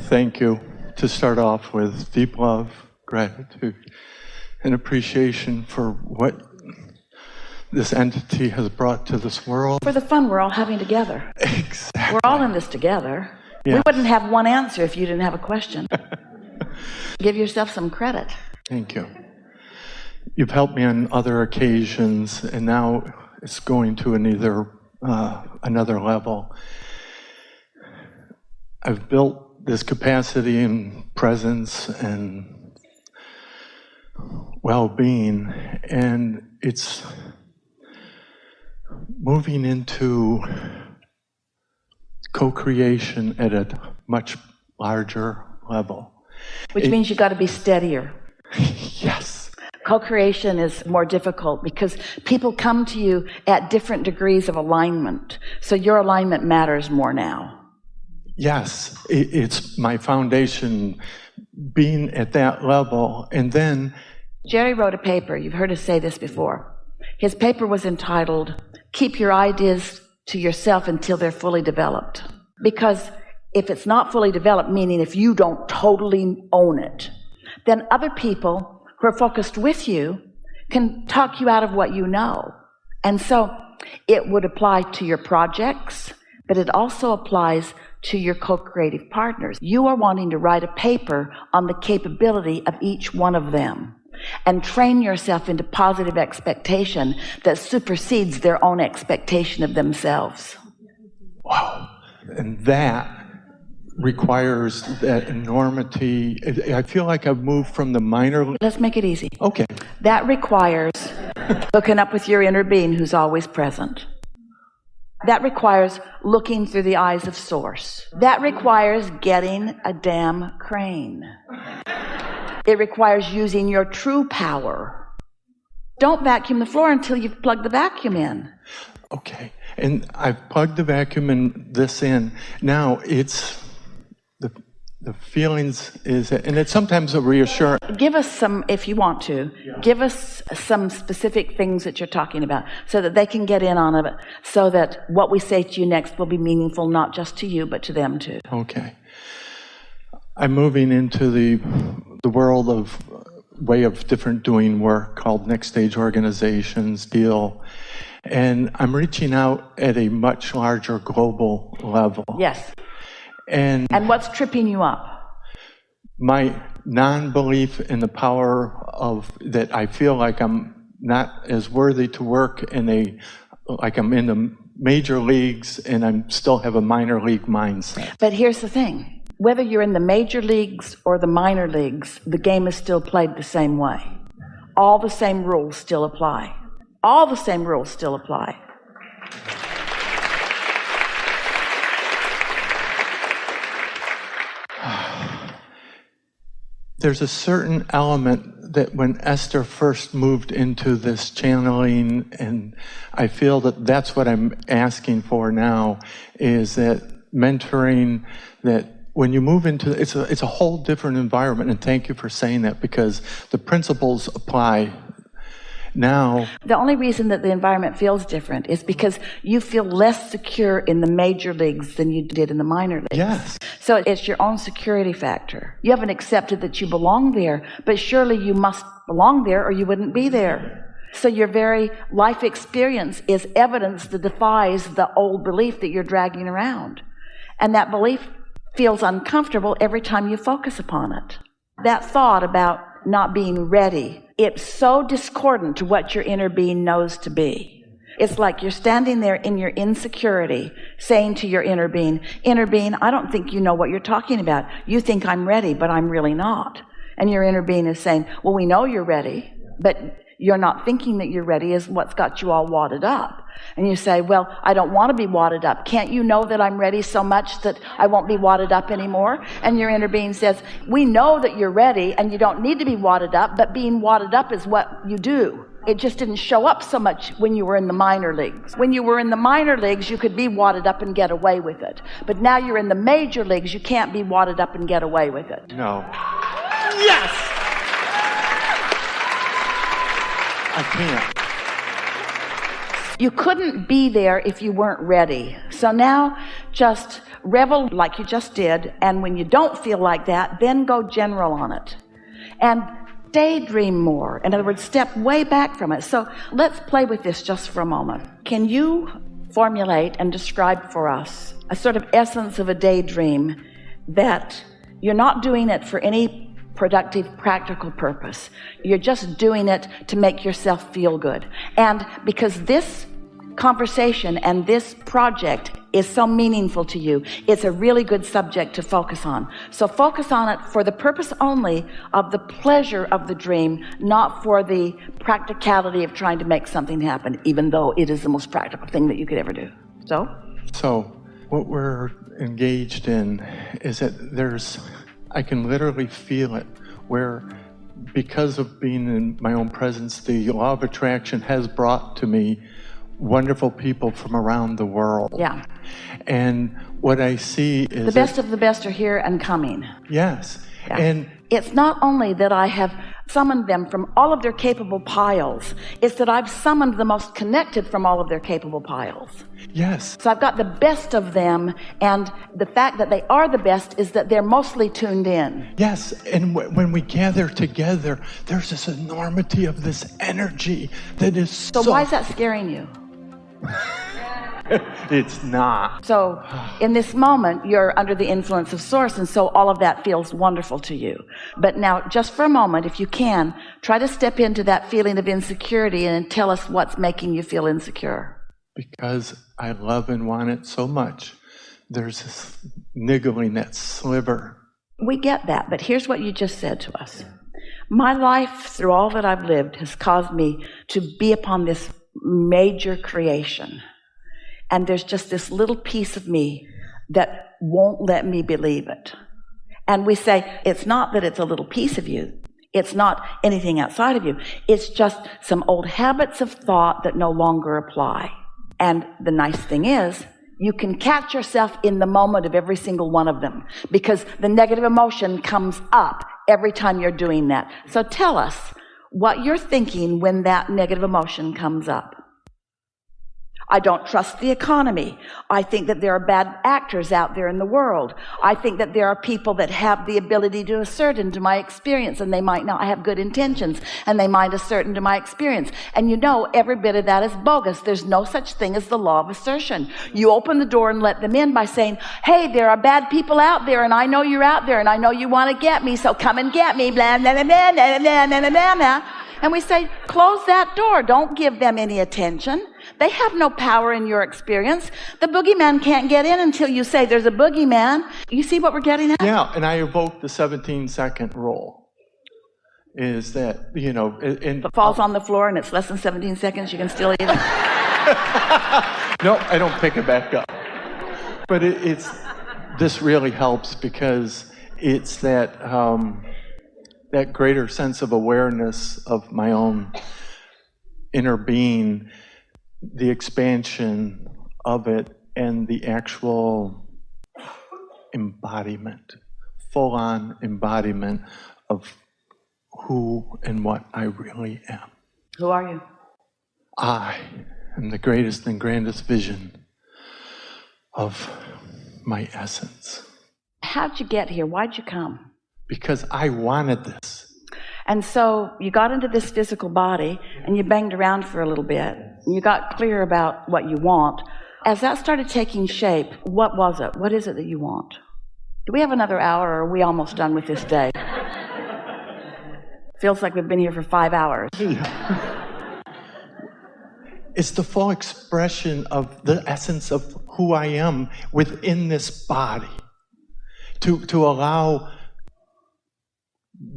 thank you to start off with deep love, gratitude, and appreciation for what this entity has brought to this world. For the fun we're all having together. Exactly. We're all in this together. Yes. We wouldn't have one answer if you didn't have a question. Give yourself some credit. Thank you. You've helped me on other occasions, and now it's going to another level. I've built this capacity and presence and well-being, and it's moving into co-creation at a much larger level. Which means you've got to be steadier. Yes. Co-creation is more difficult because people come to you at different degrees of alignment. So your alignment matters more now. Yes, it's my foundation being at that level. And then Jerry wrote a paper. You've heard us say this before. His paper was entitled, Keep Your Ideas to Yourself Until They're Fully Developed. Because if it's not fully developed, meaning if you don't totally own it, then other people who are focused with you can talk you out of what you know. And so it would apply to your projects, but it also applies to your co-creative partners. You are wanting to write a paper on the capability of each one of them and train yourself into positive expectation that supersedes their own expectation of themselves. Wow. And that requires that enormity. I feel like I've moved from the minor. Let's make it easy. Okay. That requires hooking up with your inner being who's always present. That requires looking through the eyes of Source. That requires getting a damn crane. It requires using your true power. Don't vacuum the floor until you've plugged the vacuum in. Okay. And I've plugged the vacuum and this in. Now it's the feelings is, and it's sometimes a reassurance. Give us some, if you want to, give us some specific things that you're talking about so that they can get in on it, so that what we say to you next will be meaningful, not just to you, but to them too. Okay. I'm moving into the world of way of different doing work called Next Stage Organizations, deal. And I'm reaching out at a much larger global level. Yes. And what's tripping you up? My non-belief in the power of that. I feel like I'm not as worthy to work like I'm in the major leagues and I still have a minor league mindset. But here's the thing. Whether you're in the major leagues or the minor leagues, the game is still played the same way. All the same rules still apply. All the same rules still apply. There's a certain element that when Esther first moved into this channeling, and I feel that that's what I'm asking for now, is that mentoring, that when you move into, it's a whole different environment, and thank you for saying that, because the principles apply now. The only reason that the environment feels different is because you feel less secure in the major leagues than you did in the minor leagues. Yes. So it's your own security factor. You haven't accepted that you belong there, but surely you must belong there or you wouldn't be there. So your very life experience is evidence that defies the old belief that you're dragging around. And that belief feels uncomfortable every time you focus upon it. That thought about not being ready, it's so discordant to what your inner being knows to be. It's like you're standing there in your insecurity saying to your inner being, I don't think you know what you're talking about. You think I'm ready, but I'm really not. And your inner being is saying, well, we know you're ready, but you're not thinking that you're ready is what's got you all wadded up. And you say, well, I don't want to be wadded up. Can't you know that I'm ready so much that I won't be wadded up anymore? And your inner being says, we know that you're ready and you don't need to be wadded up, but being wadded up is what you do. It just didn't show up so much when you were in the minor leagues. When you were in the minor leagues, you could be wadded up and get away with it. But now you're in the major leagues, you can't be wadded up and get away with it. No. Yes! I can't. You couldn't be there if you weren't ready. So now just revel like you just did, and when you don't feel like that, then go general on it. And daydream more. In other words, step way back from it. So let's play with this just for a moment. Can you formulate and describe for us a sort of essence of a daydream that you're not doing it for any productive, practical purpose. You're just doing it to make yourself feel good. And because this conversation and this project is so meaningful to you, it's a really good subject to focus on. So focus on it for the purpose only of the pleasure of the dream, not for the practicality of trying to make something happen, even though it is the most practical thing that you could ever do. So what we're engaged in is that I can literally feel it, where because of being in my own presence, the law of attraction has brought to me wonderful people from around the world. Yeah. And what I see is the best of the best are here and coming. Yes. Yeah. And it's not only that I have summoned them from all of their capable piles, it's that I've summoned the most connected from all of their capable piles. Yes. So I've got the best of them, and the fact that they are the best is that they're mostly tuned in. Yes, and when we gather together, there's this enormity of this energy that is so... So why is that scaring you? It's not. So in this moment, you're under the influence of Source, and so all of that feels wonderful to you. But now, just for a moment, if you can, try to step into that feeling of insecurity and tell us what's making you feel insecure. Because I love and want it so much, there's this niggling, that sliver. We get that, but here's what you just said to us. My life, through all that I've lived, has caused me to be upon this major creation. And there's just this little piece of me that won't let me believe it. And we say, it's not that it's a little piece of you. It's not anything outside of you. It's just some old habits of thought that no longer apply. And the nice thing is, you can catch yourself in the moment of every single one of them, because the negative emotion comes up every time you're doing that. So tell us what you're thinking when that negative emotion comes up. I don't trust the economy. I think that there are bad actors out there in the world. I think that there are people that have the ability to assert into my experience, and they might not have good intentions, and they might assert into my experience. And you know, every bit of that is bogus. There's no such thing as the law of assertion. You open the door and let them in by saying, hey, there are bad people out there, and I know you're out there, and I know you want to get me, so come and get me, blah, blah, blah, blah, blah, blah, blah, blah, blah. And we say, close that door. Don't give them any attention. They have no power in your experience. The boogeyman can't get in until you say there's a boogeyman. You see what we're getting at? Yeah, and I evoke the 17-second rule. Is that, you know... If it falls on the floor and it's less than 17 seconds, you can still eat it? No, I don't pick it back up. But this really helps, because it's that greater sense of awareness of my own inner being, the expansion of it, and the actual embodiment, full-on embodiment of who and what I really am. Who are you? I am the greatest and grandest vision of my essence. How'd you get here? Why'd you come? Because I wanted this. And so you got into this physical body and you banged around for a little bit. And you got clear about what you want. As that started taking shape, what was it? What is it that you want? Do we have another hour, or are we almost done with this day? Feels like we've been here for 5 hours. It's the full expression of the essence of who I am within this body. To allow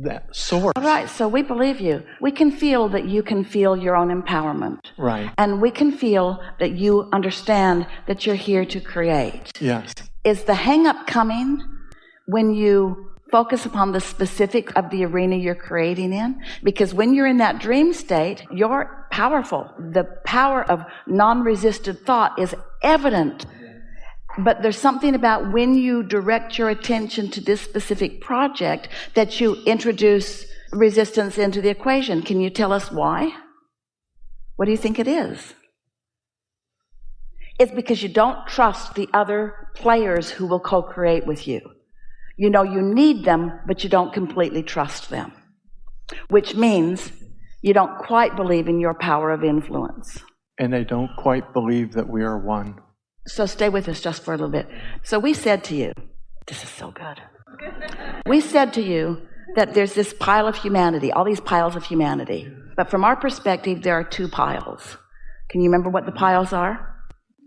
that source. All right, so we believe you. We can feel that you can feel your own empowerment. Right. And we can feel that you understand that you're here to create. Yes. Is the hang-up coming when you focus upon the specific of the arena you're creating in? Because when you're in that dream state, you're powerful. The power of non-resisted thought is evident. But there's something about when you direct your attention to this specific project that you introduce resistance into the equation. Can you tell us why? What do you think it is? It's because you don't trust the other players who will co-create with you. You know you need them, but you don't completely trust them, which means you don't quite believe in your power of influence. And they don't quite believe that we are one. So stay with us just for a little bit. So we said to you, this is so good. We said to you that there's this pile of humanity, all these piles of humanity. But from our perspective, there are two piles. Can you remember what the piles are?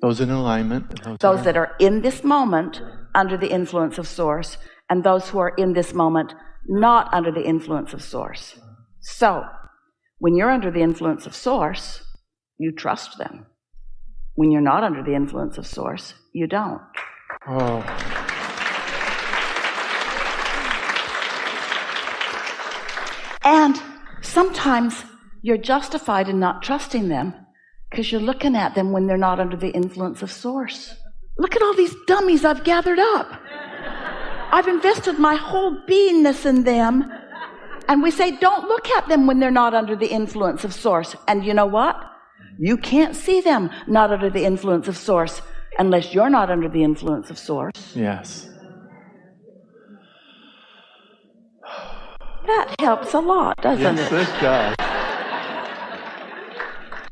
Those in alignment. Those that are in this moment under the influence of Source, and those who are in this moment not under the influence of Source. So, when you're under the influence of Source, you trust them. When you're not under the influence of Source, you don't. Oh. And sometimes you're justified in not trusting them because you're looking at them when they're not under the influence of Source. Look at all these dummies I've gathered up. I've invested my whole beingness in them. And we say, don't look at them when they're not under the influence of Source. And you know what? You can't see them not under the influence of Source unless you're not under the influence of Source. Yes. That helps a lot, doesn't it? Yes, it does.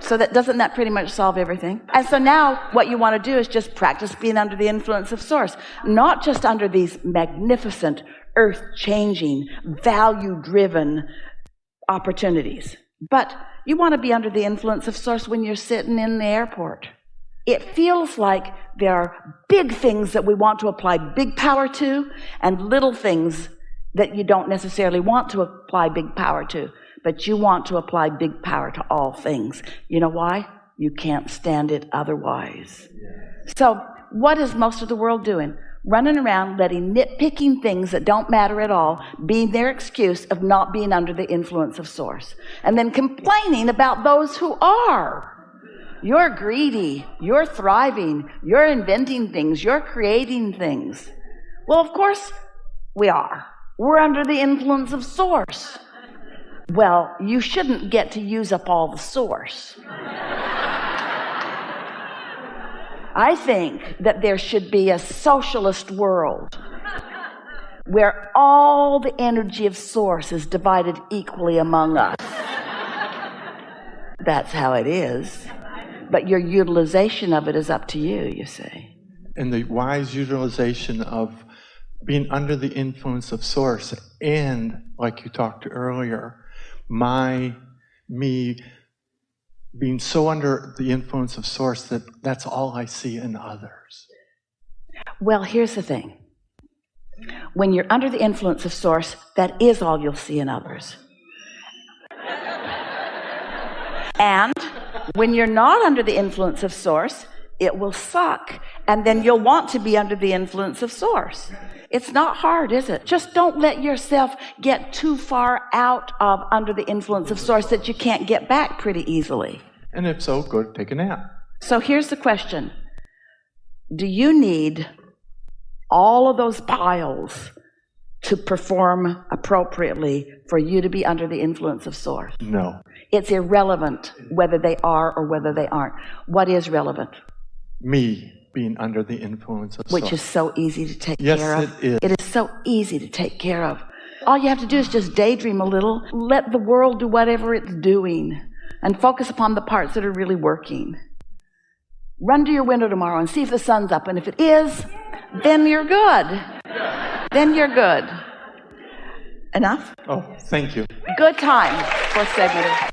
So doesn't that pretty much solve everything? And so now what you want to do is just practice being under the influence of Source, not just under these magnificent, earth-changing, value-driven opportunities, but you want to be under the influence of Source when you're sitting in the airport. It feels like there are big things that we want to apply big power to and little things that you don't necessarily want to apply big power to. But you want to apply big power to all things. You know why? You can't stand it otherwise. So what is most of the world doing? Running around letting nitpicking things that don't matter at all being their excuse of not being under the influence of Source. And then complaining about those who are. You're greedy. You're thriving. You're inventing things. You're creating things. Well, of course we are. We're under the influence of Source. Well, you shouldn't get to use up all the Source. I think that there should be a socialist world where all the energy of Source is divided equally among us. That's how it is. But your utilization of it is up to you, you see. And the wise utilization of being under the influence of Source and, like you talked earlier, me being so under the influence of Source that that's all I see in others. Well, here's the thing. When you're under the influence of Source, that is all you'll see in others. And when you're not under the influence of Source, it will suck. And then you'll want to be under the influence of Source. It's not hard, is it? Just don't let yourself get too far out of under the influence of Source that you can't get back pretty easily. And if so, go take a nap. So here's the question. Do you need all of those piles to perform appropriately for you to be under the influence of Source? No. It's irrelevant whether they are or whether they aren't. What is relevant? Me being under the influence of Source. Which is so easy to take yes, care of. Yes, it is. It is so easy to take care of. All you have to do is just daydream a little. Let the world do whatever it's doing and focus upon the parts that are really working. Run to your window tomorrow and see if the sun's up. And if it is, then you're good. Then you're good. Enough? Oh, thank you. Good time for segment.